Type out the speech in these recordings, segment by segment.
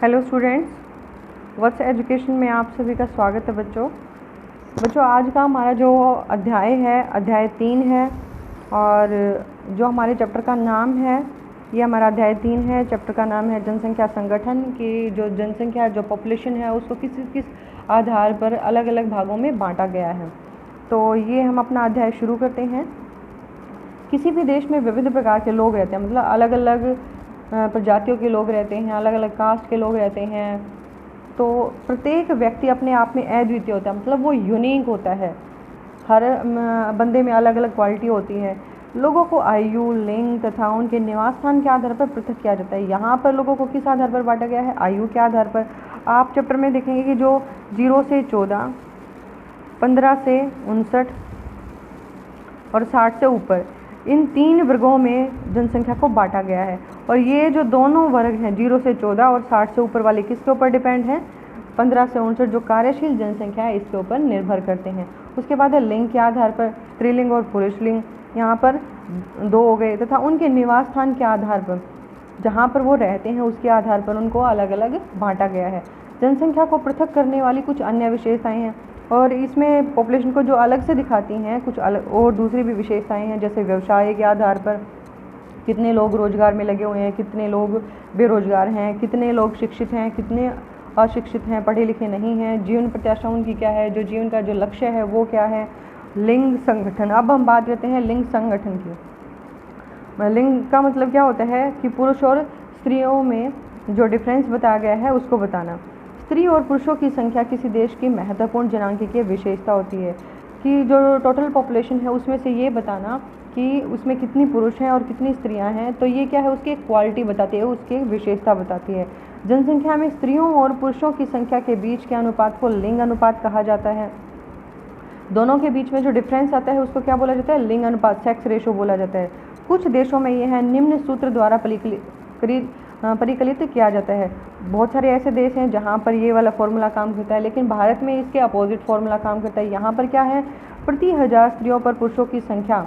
Hello students, वत्स education में आप सभी का स्वागत है। बच्चों आज का हमारा जो अध्याय है अध्याय 3 है और जो हमारे चैप्टर का नाम है ये हमारा अध्याय 3 है। चैप्टर का नाम है जनसंख्या संगठन की जो जनसंख्या जो पॉपुलेशन है उसको किस आधार पर अलग अलग भागों में बांटा गया है। तो ये हम अपना अध्याय शुरू करते हैं। किसी भी देश में विविध प्रकार के लोग रहते हैं, मतलब अलग अलग प्रजातियों के लोग रहते हैं, अलग अलग कास्ट के लोग रहते हैं। तो प्रत्येक व्यक्ति अपने आप में अद्वितीय होता है, मतलब वो यूनिक होता है। हर बंदे में अलग अलग क्वालिटी होती है। लोगों को आयु, लिंग तथा उनके निवास स्थान के आधार पर पृथक किया जाता है। यहाँ पर लोगों को किस आधार पर बांटा गया है? आयु के आधार पर। आप चैप्टर में देखेंगे कि जो 0 से 14, 15 से 59 और 60 से ऊपर, इन 3 वर्गों में जनसंख्या को बांटा गया है। और ये जो दोनों वर्ग हैं 0 से 14 और 60 से ऊपर वाले किसके ऊपर डिपेंड हैं? 15 से 59 जो कार्यशील जनसंख्या है इसके ऊपर निर्भर करते हैं। उसके बाद है लिंग के आधार पर, स्त्रीलिंग और पुरुष लिंग यहाँ पर 2 हो गए, तथा उनके निवास स्थान के आधार पर, जहाँ पर वो रहते हैं उसके आधार पर उनको अलग अलग बांटा गया है। जनसंख्या को पृथक करने वाली कुछ अन्य विशेषताएँ हैं और इसमें पॉपुलेशन को जो अलग से दिखाती हैं कुछ अलग और दूसरी भी विशेषताएं हैं, जैसे व्यवसाय के आधार पर कितने लोग रोजगार में लगे हुए हैं, कितने लोग बेरोजगार हैं, कितने लोग शिक्षित हैं, कितने अशिक्षित हैं, पढ़े लिखे नहीं हैं, जीवन प्रत्याशा उनकी क्या है, जो जीवन का जो लक्ष्य है वो क्या है। लिंग संगठन, अब हम बात करते हैं लिंग संगठन की। लिंग का मतलब क्या होता है कि पुरुष और स्त्रियों में जो डिफरेंस बताया गया है उसको बताना। स्त्री और पुरुषों की संख्या किसी देश की महत्वपूर्ण जनांकीय विशेषता होती है कि जो टोटल पॉपुलेशन है उसमें से ये बताना कि उसमें कितनी पुरुष हैं और कितनी स्त्रियां हैं। तो ये क्या है, उसकी क्वालिटी बताती है, उसकी विशेषता बताती है। जनसंख्या में स्त्रियों और पुरुषों की संख्या के बीच के अनुपात को लिंग अनुपात कहा जाता है। दोनों के बीच में जो डिफरेंस आता है उसको क्या बोला जाता है? लिंग अनुपात, सेक्स रेशो बोला जाता है। कुछ देशों में यह है निम्न सूत्र द्वारा परिकलित किया जाता है। बहुत सारे ऐसे देश हैं जहाँ पर ये वाला फॉर्मूला काम करता है, लेकिन भारत में इसके अपोजिट फॉर्मूला काम करता है। यहाँ पर क्या है? प्रति 1000 स्त्रियों पर पुरुषों की संख्या।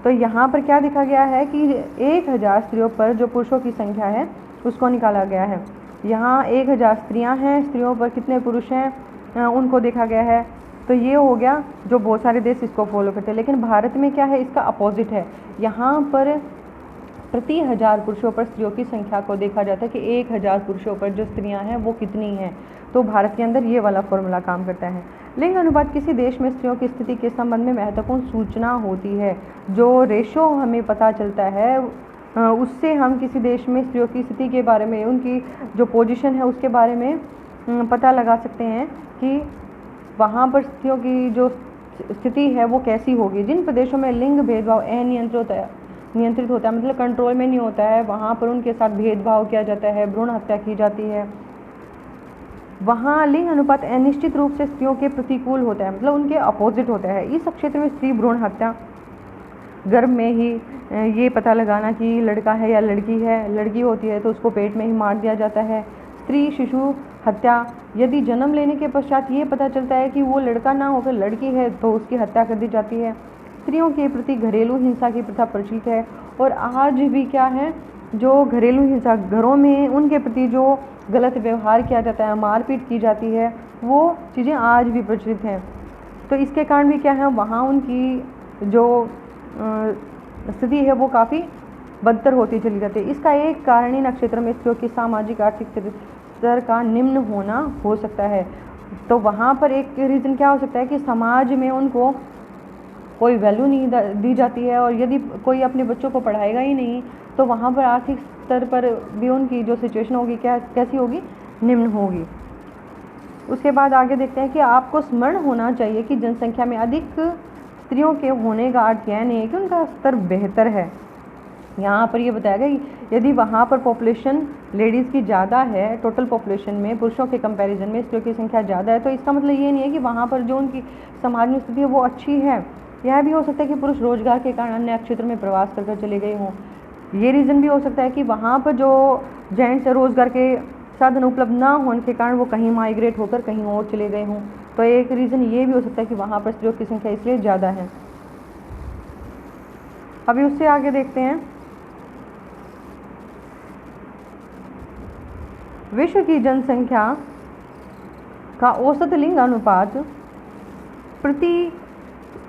तो यहाँ पर क्या देखा गया है कि 1000 स्त्रियों पर जो पुरुषों की संख्या है उसको निकाला गया है। यहाँ 1000 स्त्रियाँ हैं, स्त्रियों पर कितने पुरुष हैं उनको देखा गया है। तो ये हो गया, जो बहुत सारे देश इसको फॉलो करते हैं। लेकिन भारत में क्या है, इसका अपोजिट है। यहाँ पर प्रति 1000 पुरुषों पर स्त्रियों की संख्या को देखा जाता है कि 1000 पुरुषों पर जो स्त्रियां हैं वो कितनी हैं। तो भारत के अंदर ये वाला फॉर्मूला काम करता है। लिंग अनुपात किसी देश में स्त्रियों की स्थिति के संबंध में महत्वपूर्ण सूचना होती है। जो रेशो हमें पता चलता है उससे हम किसी देश में स्त्रियों की स्थिति के बारे में, उनकी जो पोजीशन है उसके बारे में पता लगा सकते हैं कि वहाँ पर स्त्रियों की जो स्थिति है वो कैसी होगी। जिन प्रदेशों में लिंग भेदभाव नियंत्रित होता है, मतलब कंट्रोल में नहीं होता है, वहाँ पर उनके साथ भेदभाव किया जाता है, भ्रूण हत्या की जाती है, वहाँ लिंग अनुपात अनिश्चित रूप से स्त्रियों के प्रतिकूल होता है, मतलब उनके अपोजिट होता है। इस क्षेत्र में स्त्री भ्रूण हत्या, गर्भ में ही ये पता लगाना कि लड़का है या लड़की है, लड़की होती है तो उसको पेट में ही मार दिया जाता है। स्त्री शिशु हत्या, यदि जन्म लेने के पश्चात ये पता चलता है कि वो लड़का ना होकर लड़की है तो उसकी हत्या कर दी जाती है। स्त्रियों के प्रति घरेलू हिंसा की प्रथा प्रचलित है और आज भी क्या है, जो घरेलू हिंसा, घरों में उनके प्रति जो गलत व्यवहार किया जाता है, मारपीट की जाती है, वो चीज़ें आज भी प्रचलित हैं। तो इसके कारण भी क्या है, वहाँ उनकी जो स्थिति है वो काफ़ी बदतर होती चली जाती है। इसका एक कारण इन क्षेत्रों में स्त्रियों की सामाजिक आर्थिक स्तर का निम्न होना हो सकता है। तो वहाँ पर एक रीज़न क्या हो सकता है कि समाज में उनको कोई वैल्यू नहीं दी जाती है और यदि कोई अपने बच्चों को पढ़ाएगा ही नहीं तो वहाँ पर आर्थिक स्तर पर भी उनकी जो सिचुएशन होगी कैसी होगी? निम्न होगी। उसके बाद आगे देखते हैं कि आपको स्मरण होना चाहिए कि जनसंख्या में अधिक स्त्रियों के होने का अर्थ यह नहीं है कि उनका स्तर बेहतर है। यहाँ पर ये बताया गया कि यदि वहाँ पर पॉपुलेशन लेडीज़ की ज़्यादा है, टोटल पॉपुलेशन में पुरुषों के कंपैरिजन में स्त्रियों की संख्या ज़्यादा है, तो इसका मतलब ये नहीं है कि वहाँ पर जो उनकी समाज में स्थिति है वो अच्छी है। यह भी हो सकता है कि पुरुष रोजगार के कारण अन्य क्षेत्र में प्रवास कर चले गए हों। ये रीज़न भी हो सकता है कि वहाँ पर जो जेंट्स रोजगार के साधन उपलब्ध ना होने के कारण वो कहीं माइग्रेट होकर कहीं और चले गए हों। तो एक रीज़न ये भी हो सकता है कि वहाँ पर स्त्रियों की संख्या इसलिए ज़्यादा है। अभी उससे आगे देखते हैं विश्व की जनसंख्या का औसत लिंग अनुपात प्रति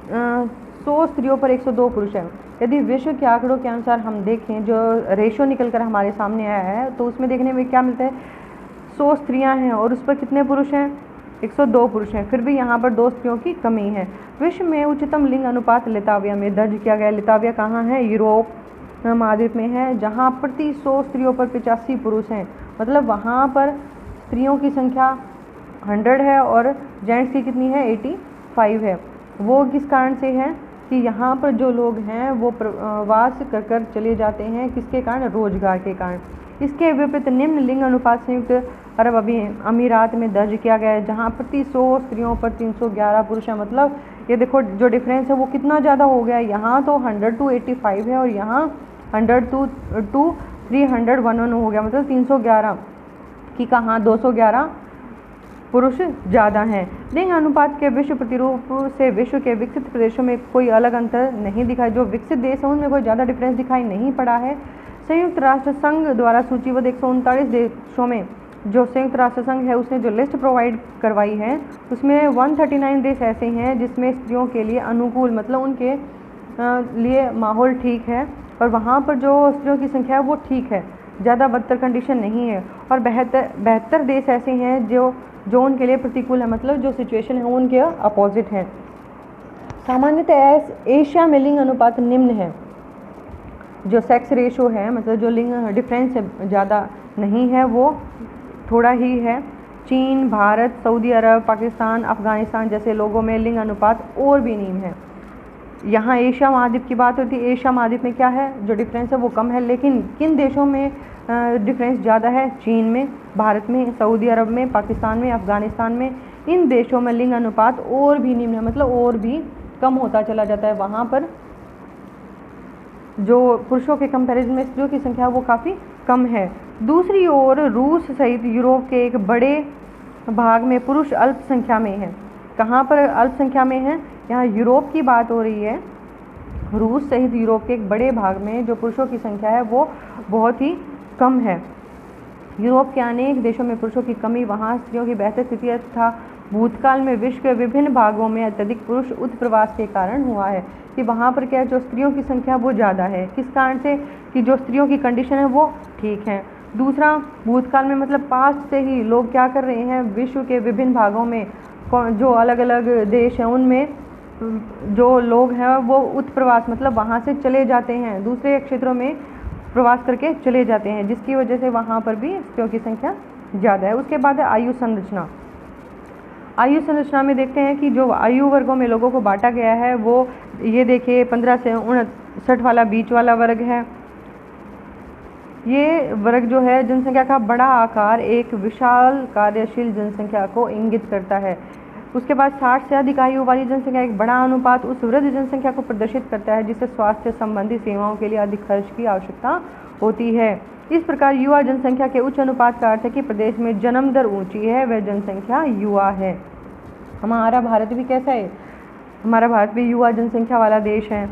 100 स्त्रियों पर 102 पुरुष है। यदि विश्व के आंकड़ों के अनुसार हम देखें, जो रेशो निकल कर हमारे सामने आया है, तो उसमें देखने में क्या मिलता है, 100 स्त्रियां हैं और उस पर कितने पुरुष हैं, 102 पुरुष हैं। फिर भी यहाँ पर 2 स्त्रियों की कमी है। विश्व में उच्चतम लिंग अनुपात लिताविया में दर्ज किया गया। लिताविया कहाँ है, यूरोप महाद्वीप में है, जहाँ प्रति 100 स्त्रियों पर 85 पुरुष हैं। मतलब वहाँ पर स्त्रियों की संख्या 100 है और जेंट्स की कितनी है, 85 है। वो किस कारण से है कि यहाँ पर जो लोग हैं वो प्रवास कर चले जाते हैं, किसके कारण, रोजगार के कारण। इसके विपरीत निम्न लिंग अनुपात संयुक्त अरब अमीरात में दर्ज किया गया है, जहाँ प्रति 100 स्त्रियों पर 311 पुरुष हैं। मतलब ये देखो जो डिफरेंस है वो कितना ज़्यादा हो गया है। यहाँ तो 100 to 85 है और यहाँ 100 to 311 हो गया, मतलब 311 की कहाँ 211 पुरुष ज़्यादा हैं। लिंग अनुपात के विश्व प्रतिरूप से विश्व के विकसित प्रदेशों में कोई अलग अंतर नहीं दिखाई, जो विकसित देश हैं उनमें कोई ज़्यादा डिफरेंस दिखाई नहीं पड़ा है। संयुक्त राष्ट्र संघ द्वारा सूचीबद्ध 139 देशों में जो संयुक्त राष्ट्र संघ है उसने जो लिस्ट प्रोवाइड करवाई है, उसमें 139 देश ऐसे हैं जिसमें स्त्रियों के लिए अनुकूल, मतलब उनके लिए माहौल ठीक है और वहाँ पर जो स्त्रियों की संख्या है वो ठीक है, ज़्यादा बदतर कंडीशन नहीं है। और 72 देश ऐसे हैं जो उनके लिए प्रतिकूल है, मतलब जो सिचुएशन है उनके अपोजिट है। सामान्यतः एशिया में लिंग अनुपात निम्न है, जो सेक्स रेशो है, मतलब जो लिंग डिफरेंस ज़्यादा नहीं है वो थोड़ा ही है। चीन, भारत, सऊदी अरब, पाकिस्तान, अफगानिस्तान जैसे लोगों में लिंग अनुपात और भी निम्न है। यहाँ एशिया महाद्वीप की बात होती है, एशिया महाद्वीप में क्या है, जो डिफरेंस है वो कम है। लेकिन किन देशों में डिफरेंस ज़्यादा है, चीन में, भारत में, सऊदी अरब में, पाकिस्तान में, अफगानिस्तान में। इन देशों में लिंग अनुपात और भी निम्न है, मतलब और भी कम होता चला जाता है। वहाँ पर जो पुरुषों के कंपैरिजन में स्त्रियों की संख्या वो काफ़ी कम है। दूसरी ओर रूस सहित यूरोप के एक बड़े भाग में पुरुष अल्पसंख्या में है। कहाँ पर अल्पसंख्या में है, यहाँ यूरोप की बात हो रही है। रूस सहित यूरोप के एक बड़े भाग में जो पुरुषों की संख्या है वो बहुत ही कम है। यूरोप के अनेक देशों में पुरुषों की कमी, वहाँ स्त्रियों की बेहतर स्थिति तथा भूतकाल में विश्व के विभिन्न भागों में अत्यधिक पुरुष उत्प्रवास के कारण हुआ है कि वहाँ पर क्या है, जो स्त्रियों की संख्या वो ज़्यादा है। किस कारण से, कि जो स्त्रियों की कंडीशन है वो ठीक है। दूसरा, भूतकाल में मतलब पास से ही लोग क्या कर रहे हैं, विश्व के विभिन्न भागों में जो अलग अलग देश हैं उनमें जो लोग हैं वो उत्प्रवास, मतलब वहाँ से चले जाते हैं, दूसरे क्षेत्रों में प्रवास करके चले जाते हैं, जिसकी वजह से वहाँ पर भी स्त्रियों की संख्या ज़्यादा है। उसके बाद है आयु संरचना। आयु संरचना में देखते हैं कि जो आयु वर्गों में लोगों को बांटा गया है वो ये देखिए 15 से 59 वाला बीच वाला वर्ग है। ये वर्ग जो है जनसंख्या का बड़ा आकार एक विशाल कार्यशील जनसंख्या को इंगित करता है। उसके बाद 60 से अधिक आयु वाली जनसंख्या एक बड़ा अनुपात उस वृद्ध जनसंख्या को प्रदर्शित करता है जिससे स्वास्थ्य संबंधी सेवाओं के लिए अधिक खर्च की आवश्यकता होती है। इस प्रकार युवा जनसंख्या के उच्च अनुपात का अर्थ है कि प्रदेश में जन्म दर ऊंची है, वह जनसंख्या युवा है। हमारा भारत भी कैसा है, हमारा भारत भी युवा जनसंख्या वाला देश है।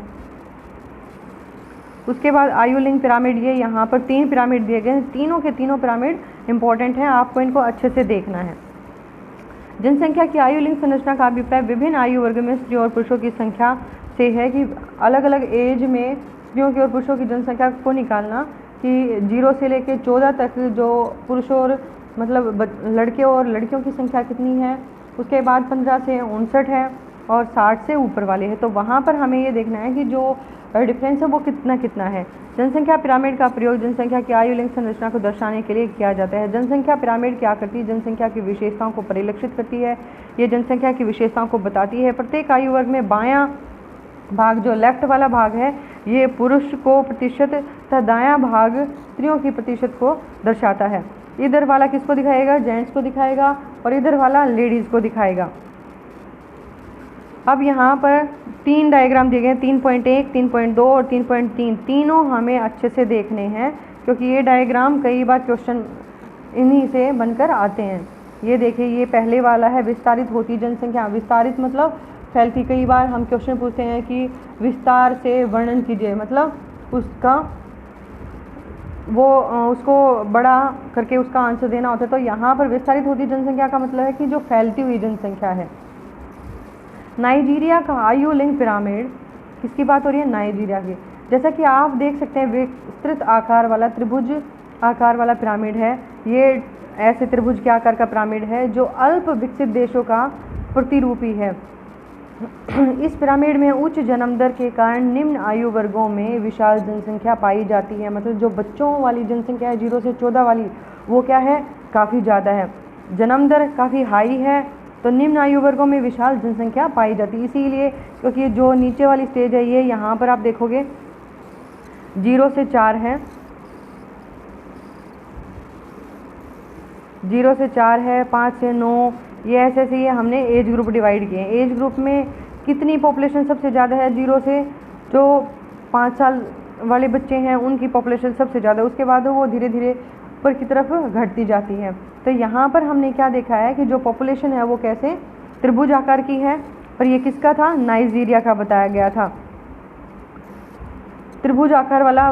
उसके बाद आयु लिंग पिरामिड, ये यहाँ पर 3 पिरामिड दिए गए हैं, तीनों के तीनों पिरामिड इंपॉर्टेंट हैं, आपको इनको अच्छे से देखना है। जनसंख्या की आयु लिंग संरचना का अभिप्राय विभिन्न आयु वर्ग में स्त्रियों और पुरुषों की संख्या से है कि अलग अलग एज में स्त्रियों की और पुरुषों की जनसंख्या को निकालना कि 0 से लेकर 14 तक जो पुरुषों और मतलब लड़के और लड़कियों की संख्या कितनी है। उसके बाद 15 से 59 है और 60 से ऊपर वाले हैं। तो वहाँ पर हमें ये देखना है कि जो डिफरेंस है वो कितना है। जनसंख्या पिरामिड का प्रयोग जनसंख्या की आयु लिंग संरचना को दर्शाने के लिए किया जाता है। जनसंख्या पिरामिड क्या करती है, जनसंख्या की विशेषताओं को परिलक्षित करती है। ये जनसंख्या की विशेषताओं को बताती है। प्रत्येक आयु वर्ग में बायां भाग जो लेफ्ट वाला भाग है ये पुरुष को प्रतिशत तथा दायां भाग स्त्रियों की प्रतिशत को दर्शाता है। इधर वाला किसको दिखाएगा, जेंट्स को दिखाएगा और इधर वाला लेडीज़ को दिखाएगा। अब यहाँ पर 3 डायग्राम दिए गए हैं, 3.1, 3.2 और 3.3। तीनों हमें अच्छे से देखने हैं क्योंकि ये डायग्राम कई बार क्वेश्चन इन्हीं से बनकर आते हैं। ये देखिए, ये पहले वाला है विस्तारित होती जनसंख्या। विस्तारित मतलब फैलती। कई बार हम क्वेश्चन पूछते हैं कि विस्तार से वर्णन कीजिए, मतलब उसका उसको बड़ा करके उसका आंसर देना होता है। तो यहाँ पर विस्तारित होती जनसंख्या का मतलब है कि जो फैलती हुई जनसंख्या है। नाइजीरिया का आयु लिंग पिरामिड, किसकी बात हो रही है? नाइजीरिया की। जैसा कि आप देख सकते हैं विस्तृत आकार वाला त्रिभुज आकार वाला पिरामिड है। ये ऐसे त्रिभुज के आकार का पिरामिड है जो अल्प विकसित देशों का प्रतिरूपी है। इस पिरामिड में उच्च जन्म दर के कारण निम्न आयु वर्गों में विशाल जनसंख्या पाई जाती है। मतलब जो बच्चों वाली जनसंख्या है 0 से 14 वाली, वो क्या है? काफ़ी ज़्यादा है। जन्म दर काफ़ी हाई है, तो निम्न आयु वर्गों में विशाल जनसंख्या पाई जाती है। इसीलिए क्योंकि जो नीचे वाली स्टेज है ये यहाँ पर आप देखोगे 0 से 4 है, 0 से 4 है, 5 से 9, ये ऐसे ऐसे ये हमने एज ग्रुप डिवाइड किए हैं। एज ग्रुप में कितनी पॉपुलेशन सबसे ज़्यादा है? 0 से जो 5 साल वाले बच्चे हैं उनकी पॉपुलेशन सबसे ज़्यादा, उसके बाद वो धीरे धीरे ऊपर की तरफ घटती जाती है। तो यहाँ पर हमने क्या देखा है कि जो पॉपुलेशन है वो कैसे त्रिभुज आकार की है, और ये किसका था? नाइजीरिया का बताया गया था। त्रिभुज आकार वाला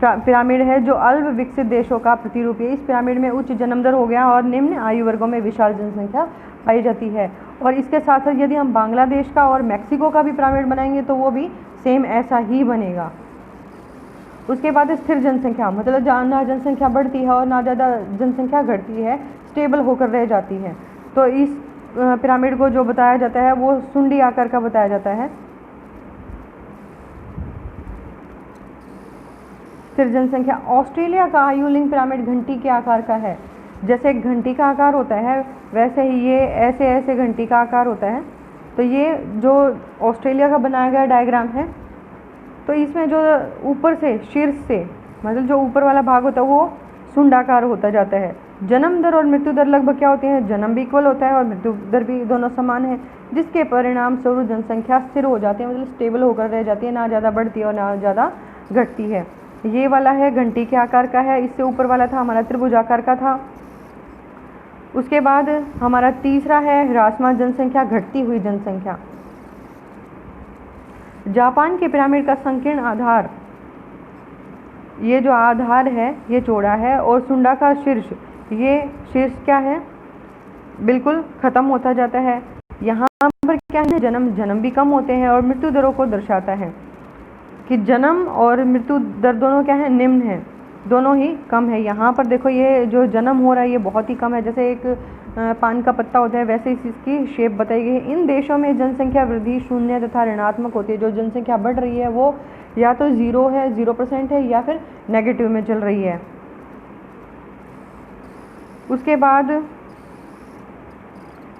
पिरामिड है जो अल्प विकसित देशों का प्रतिरूप है। इस पिरामिड में उच्च जन्म दर हो गया और निम्न आयु वर्गों में विशाल जनसंख्या पाई जाती है। और इसके साथ साथ यदि हम बांग्लादेश का और मैक्सिको का भी पिरामिड बनाएंगे तो वो भी सेम ऐसा ही बनेगा। उसके बाद स्थिर जनसंख्या, मतलब ना जनसंख्या बढ़ती है और ना ज़्यादा जनसंख्या घटती है, स्टेबल होकर रह जाती है। तो इस पिरामिड को जो बताया जाता है वो सुंडी आकार का बताया जाता है। स्थिर जनसंख्या। ऑस्ट्रेलिया का आयु लिंग पिरामिड घंटी के आकार का है। जैसे एक घंटी का आकार होता है वैसे ही ये ऐसे ऐसे घंटी का आकार होता है। तो ये जो ऑस्ट्रेलिया का बनाया गया डायग्राम है, तो इसमें जो ऊपर से शीर्ष से मतलब जो ऊपर वाला भाग होता है वो सुंडाकार होता जाता है। जन्म दर और मृत्यु दर लगभग क्या होती है? जन्म भी इक्वल होता है और मृत्यु दर भी दोनों समान है, जिसके परिणाम स्वरूप जनसंख्या स्थिर हो जाती है, मतलब स्टेबल होकर रह जाती है, ना ज़्यादा बढ़ती है और ना ज़्यादा घटती है। ये वाला है घंटी के आकार का है, इससे ऊपर वाला था हमारा त्रिभुज आकार का था। उसके बाद हमारा तीसरा है ह्रासमान जनसंख्या, घटती हुई जनसंख्या। जापान के पिरामिड का संकीर्ण आधार, ये जो आधार है ये चौड़ा है और सुंडाकार शीर्ष, ये शीर्ष क्या है? बिल्कुल ख़त्म होता जाता है। यहाँ पर क्या है? जन्म भी कम होते हैं और मृत्यु दरों को दर्शाता है कि जन्म और मृत्यु दर दोनों क्या है? निम्न है, दोनों ही कम है। यहाँ पर देखो ये जो जन्म हो रहा है ये बहुत ही कम है, जैसे एक पान का पत्ता होता है वैसे इसकी शेप बताई गई है। इन देशों में जनसंख्या वृद्धि शून्य तथा ऋणात्मक होती है। जो जनसंख्या बढ़ रही है वो या तो 0 है, 0% है, या फिर नेगेटिव में चल रही है। उसके बाद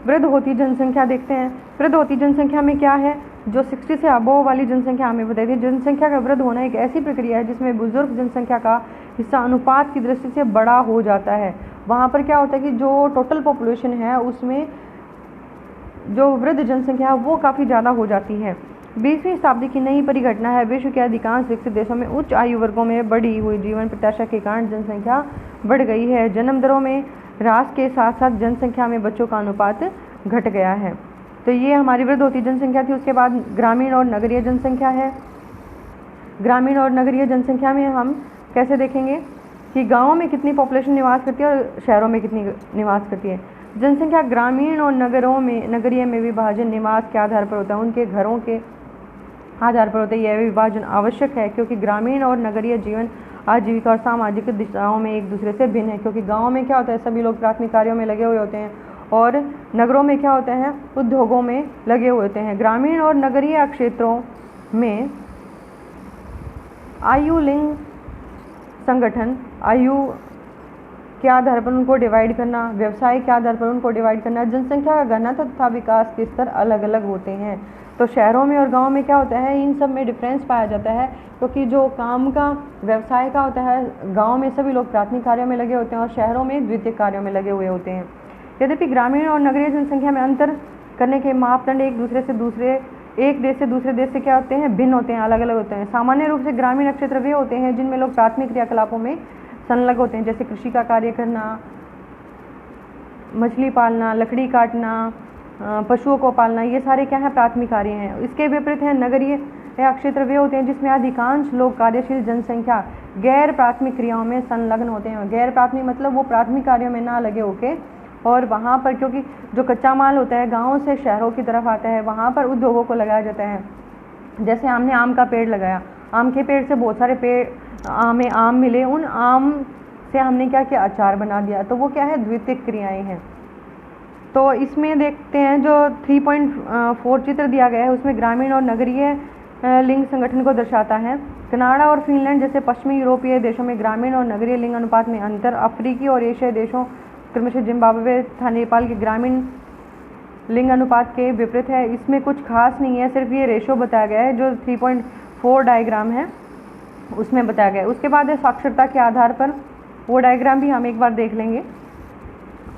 वृद्ध होती जनसंख्या देखते हैं। वृद्ध होती जनसंख्या में क्या है? जो 60 से अबोव वाली जनसंख्या हमें बताई थी। जनसंख्या का वृद्ध होना एक ऐसी प्रक्रिया है जिसमें बुजुर्ग जनसंख्या का हिस्सा अनुपात की दृष्टि से बड़ा हो जाता है। वहाँ पर क्या होता है कि जो टोटल पॉपुलेशन है उसमें जो वृद्ध जनसंख्या है वो काफ़ी ज़्यादा हो जाती है। 20वीं शताब्दी की नई परिघटना है। विश्व के अधिकांश विकसित देशों में उच्च आयु वर्गों में बढ़ी हुई जीवन प्रत्याशा के कारण जनसंख्या बढ़ गई है। जन्म दरों में ह्रास के साथ साथ जनसंख्या में बच्चों का अनुपात घट गया है। तो ये हमारी वृद्ध होती जनसंख्या थी। उसके बाद ग्रामीण और नगरीय जनसंख्या है। ग्रामीण और नगरीय जनसंख्या में हम कैसे देखेंगे कि गाँवों में कितनी पॉपुलेशन निवास करती है और शहरों में कितनी निवास करती है। जनसंख्या ग्रामीण और नगरों में नगरीय में विभाजन निवास के आधार पर होता है, उनके घरों के आधार पर होता है। यह विभाजन आवश्यक है क्योंकि ग्रामीण और नगरीय जीवन आजीविका और सामाजिक दिशाओं में एक दूसरे से भिन्न है। क्योंकि गाँव में क्या होता है, सभी लोग प्राथमिक कार्यों में लगे हुए होते हैं और नगरों में क्या होते हैं, उद्योगों में लगे हुए होते हैं। ग्रामीण और नगरीय क्षेत्रों में आयु लिंग संगठन, आयु के आधार पर उनको डिवाइड करना, व्यवसाय के आधार पर उनको डिवाइड करना, जनसंख्या का घनत्व तथा विकास के स्तर अलग अलग होते हैं। तो शहरों में और गांव में क्या होता है, इन सब में डिफरेंस पाया जाता है क्योंकि जो काम का व्यवसाय का होता है, गांव में सभी लोग प्राथमिक कार्यों में लगे होते हैं और शहरों में द्वितीयक कार्यों में लगे हुए होते हैं। यद्यपि ग्रामीण और नगरीय जनसंख्या में अंतर करने के मापदंड एक देश से दूसरे देश से क्या होते हैं, भिन्न होते हैं, अलग अलग होते हैं। सामान्य रूप से ग्रामीण क्षेत्र वे होते हैं जिनमें लोग प्राथमिक क्रियाकलापों में संलग्न होते हैं, जैसे कृषि का कार्य करना, मछली पालना, लकड़ी काटना, पशुओं को पालना, ये सारे क्या हैं, प्राथमिक कार्य हैं। इसके विपरीत है नगरीय यह क्षेत्र वे होते हैं जिसमें अधिकांश लोग कार्यशील जनसंख्या गैर प्राथमिक क्रियाओं में संलग्न होते हैं। गैर प्राथमिक मतलब वो प्राथमिक कार्यों में ना लगे होके, और वहाँ पर क्योंकि जो कच्चा माल होता है गाँव से शहरों की तरफ आता है, वहाँ पर उद्योगों को लगाया जाता है। जैसे हमने आम का पेड़ लगाया, आम के पेड़ से बहुत सारे पेड़ हमें आम मिले, उन आम से हमने क्या किया, अचार बना दिया, तो वो क्या है, द्वितीयक क्रियाएं हैं। तो इसमें देखते हैं जो 3.4 चित्र दिया गया है उसमें ग्रामीण और नगरीय लिंग संगठन को दर्शाता है। कनाडा और फिनलैंड जैसे पश्चिमी यूरोपीय देशों में ग्रामीण और नगरीय लिंग अनुपात में अंतर, अफ्रीकी और एशियाई देशों क्रमशः जिम्बाब्वे तथा नेपाल के ग्रामीण लिंग अनुपात के विपरीत है। इसमें कुछ खास नहीं है, सिर्फ ये रेशो बताया गया है जो 3.4 डायग्राम है उसमें बताया गया है। उसके बाद है साक्षरता के आधार पर, वो डायग्राम भी हम एक बार देख लेंगे।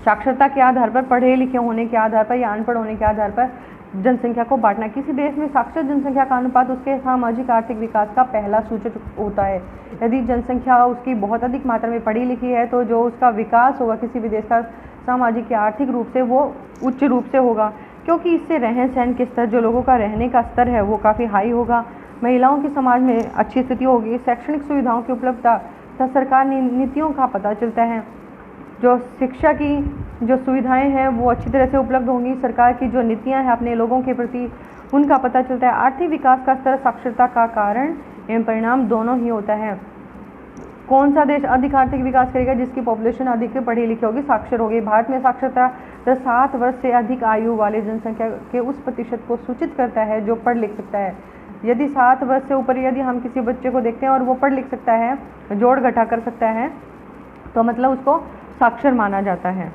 साक्षरता के आधार पर, पढ़े लिखे होने के आधार पर या अनपढ़ होने के आधार पर जनसंख्या को बांटना। किसी देश में साक्षर जनसंख्या का अनुपात उसके सामाजिक आर्थिक विकास का पहला सूचक होता है। यदि जनसंख्या उसकी बहुत अधिक मात्रा में पढ़ी लिखी है तो जो उसका विकास होगा किसी भी देश का सामाजिक या आर्थिक रूप से वो उच्च रूप से होगा, क्योंकि इससे रहन सहन के स्तर, जो लोगों का रहने का स्तर है वो काफ़ी हाई होगा। महिलाओं की समाज में अच्छी स्थिति होगी, शैक्षणिक सुविधाओं की उपलब्धता तथा सरकार नीतियों का पता चलता है। जो शिक्षा की जो सुविधाएं हैं वो अच्छी तरह से उपलब्ध होंगी, सरकार की जो नीतियां हैं अपने लोगों के प्रति उनका पता चलता है। आर्थिक विकास का स्तर साक्षरता का कारण एवं परिणाम दोनों ही होता है। कौन सा देश अधिक आर्थिक विकास करेगा, जिसकी पॉपुलेशन अधिक पढ़ी लिखी होगी, साक्षर होगी। भारत में साक्षरता 7 वर्ष से अधिक आयु वाले जनसंख्या के उस प्रतिशत को सूचित करता है जो पढ़ लिख सकता है। यदि 7 वर्ष से ऊपर यदि हम किसी बच्चे को देखते हैं और वो पढ़ लिख सकता है, जोड़ घटा कर सकता है, तो मतलब उसको साक्षर माना जाता है।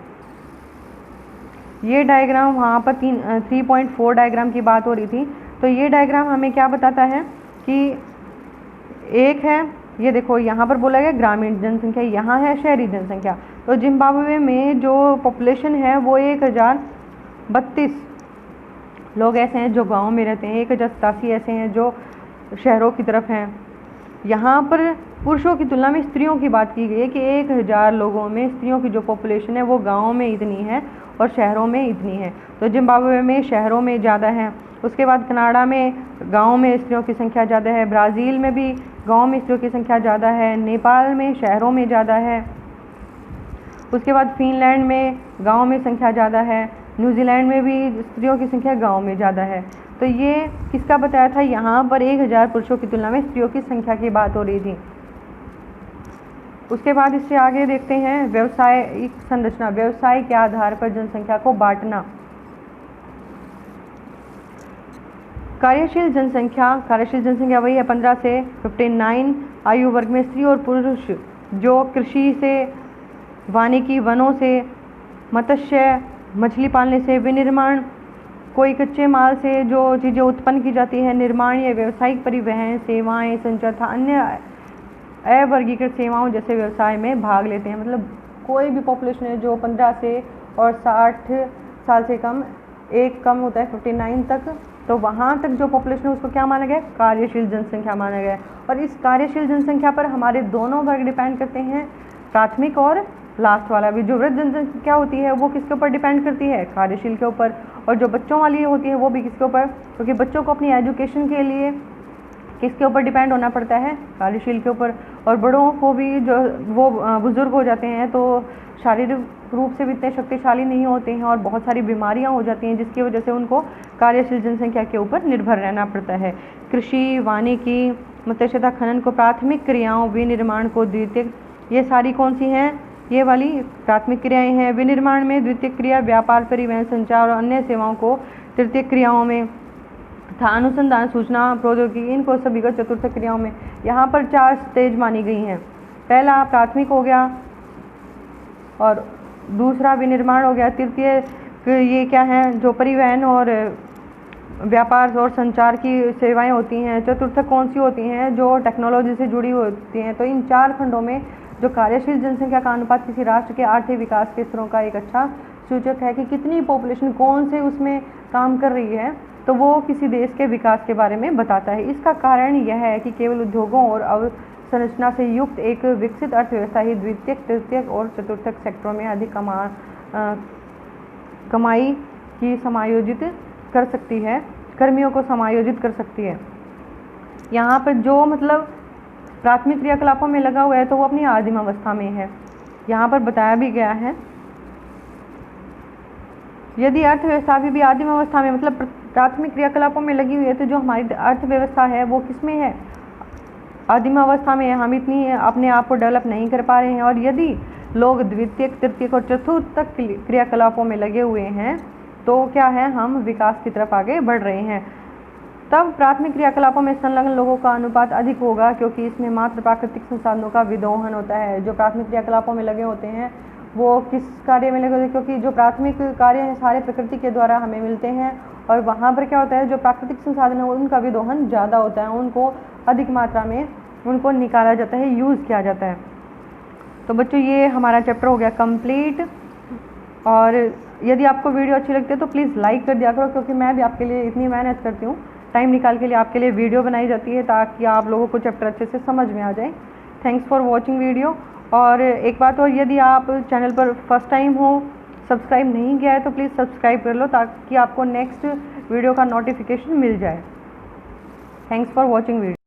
ये डायग्राम वहाँ पर 3.4 डायग्राम की बात हो रही थी, तो ये डायग्राम हमें क्या बताता है कि एक है, ये देखो यहाँ पर बोला गया ग्रामीण जनसंख्या, यहाँ है शहरी जनसंख्या। तो जिम्बाब्वे में जो पॉपुलेशन है वो 1032 लोग ऐसे हैं जो गाँव में रहते हैं, 1087 ऐसे हैं जो शहरों की तरफ हैं। यहाँ पर पुरुषों की तुलना में स्त्रियों की बात की गई है कि 1000 लोगों में स्त्रियों की जो पॉपुलेशन है वो गाँव में इतनी है और शहरों में इतनी है। तो जिम्बाब्वे में शहरों में ज़्यादा है। उसके बाद कनाडा में गाँव में स्त्रियों की संख्या ज़्यादा है, ब्राज़ील में भी गाँव में स्त्रियों की संख्या ज़्यादा है, नेपाल में शहरों में ज़्यादा है। उसके बाद फिनलैंड में गाँव में संख्या ज़्यादा है, न्यूजीलैंड में भी स्त्रियों की संख्या गाँव में ज़्यादा है। तो ये किसका बताया था, यहाँ पर 1000 पुरुषों की तुलना में स्त्रियों की संख्या की बात हो रही थी। उसके बाद इससे आगे देखते हैं व्यवसायिक संरचना, व्यवसाय के आधार पर जनसंख्या को बांटना। कार्यशील जनसंख्या वही है 15 से 59 आयु वर्ग में स्त्री और पुरुष जो कृषि से, वानिकी, वनों से, मत्स्य मछली पालने से, विनिर्माण कोई कच्चे माल से जो चीज़ें उत्पन्न की जाती है, निर्माण या व्यावसायिक परिवहन सेवाएं, संचार तथा अन्य अवर्गीकृत सेवाओं जैसे व्यवसाय में भाग लेते हैं। मतलब कोई भी पॉपुलेशन है जो 15 से और 60 साल से कम, एक कम होता है 59 तक, तो वहाँ तक जो पॉपुलेशन है उसको क्या माना गया, कार्यशील जनसंख्या माना गया। और इस कार्यशील जनसंख्या पर हमारे दोनों वर्ग डिपेंड करते हैं, प्राथमिक और लास्ट वाला भी। जो वृद्ध जनसंख्या होती है वो किसके ऊपर डिपेंड करती है, कार्यशील के ऊपर, और जो बच्चों वाली होती है वो भी किसके ऊपर, क्योंकि बच्चों को अपनी एजुकेशन के लिए किसके ऊपर डिपेंड होना पड़ता है, कार्यशील के ऊपर। और बड़ों को भी जो वो बुजुर्ग हो जाते हैं तो शारीरिक रूप से भी इतने शक्तिशाली नहीं होते हैं और बहुत सारी बीमारियां हो जाती हैं, जिसकी वजह से उनको कार्यशील जनसंख्या के ऊपर निर्भर रहना पड़ता है। कृषि, वानिकी, मत्स्य तथा खनन को प्राथमिक क्रियाओं, विनिर्माण को द्वितीयक, ये सारी कौन सी हैं, ये वाली प्राथमिक क्रियाएं हैं। विनिर्माण में द्वितीयक क्रिया, व्यापार, परिवहन, संचार और अन्य सेवाओं को तृतीयक क्रियाओं में तथा अनुसंधान, सूचना प्रौद्योगिकी, इनको सभी को चतुर्थ क्रियाओं में। यहाँ पर 4 स्टेज मानी गई हैं। पहला प्राथमिक हो गया, और दूसरा विनिर्माण हो गया, तृतीय ये क्या है, जो परिवहन और व्यापार और संचार की सेवाएं होती हैं। चतुर्थ कौन सी होती हैं, जो टेक्नोलॉजी से जुड़ी होती हैं। तो इन 4 खंडों में जो कार्यशील जनसंख्या का अनुपात किसी राष्ट्र के आर्थिक विकास के स्तरों का एक अच्छा सूचक है कि कितनी पॉपुलेशन कौन से उसमें काम कर रही है, तो वो किसी देश के विकास के बारे में बताता है। इसका कारण यह है कि केवल उद्योगों और अवसंरचना से युक्त एक विकसित अर्थव्यवस्था ही द्वितीयक, तृतीयक और चतुर्थक सेक्टरों में अधिक कमाई की समायोजित कर सकती है, कर्मियों को समायोजित कर सकती है। यहाँ पर जो मतलब प्राथमिक क्रियाकलापों में लगा हुआ है तो वो अपनी आदिम अवस्था में है। यहाँ पर बताया भी गया है, यदि अर्थव्यवस्था भी आदिम अवस्था में मतलब प्राथमिक क्रियाकलापों में लगी हुई है तो जो हमारी अर्थव्यवस्था है वो किस में है, आदिम अवस्था में। हम इतनी अपने आप को डेवलप नहीं कर पा रहे हैं, और यदि लोग द्वितीयक, तृतीयक और चतुर्थ तक क्रियाकलापों में लगे हुए हैं तो क्या है, हम विकास की तरफ आगे बढ़ रहे हैं। तब प्राथमिक क्रियाकलापों में संलग्न लोगों का अनुपात अधिक होगा, क्योंकि इसमें मात्र प्राकृतिक संसाधनों का विदोहन होता है। जो प्राथमिक क्रियाकलापों में लगे होते हैं वो किस कार्य में लगे होते हैं, क्योंकि जो प्राथमिक कार्य हैं सारे प्रकृति के द्वारा हमें मिलते हैं, और वहाँ पर क्या होता है, जो प्राकृतिक संसाधन है उनका विदोहन ज़्यादा होता है, उनको अधिक मात्रा में उनको निकाला जाता है, यूज़ किया जाता है। तो बच्चों ये हमारा चैप्टर हो गया कंप्लीट। और यदि आपको वीडियो अच्छी लगती है तो प्लीज़ लाइक कर दिया करो, क्योंकि मैं भी आपके लिए इतनी मेहनत करती हूँ, टाइम निकाल के लिए आपके लिए वीडियो बनाई जाती है ताकि आप लोगों को चैप्टर अच्छे से समझ में आ जाए। Thanks for watching video. और एक बात और, यदि आप चैनल पर फर्स्ट टाइम हो, सब्सक्राइब नहीं किया है तो प्लीज़ सब्सक्राइब कर लो ताकि आपको नेक्स्ट वीडियो का नोटिफिकेशन मिल जाए। Thanks for watching video.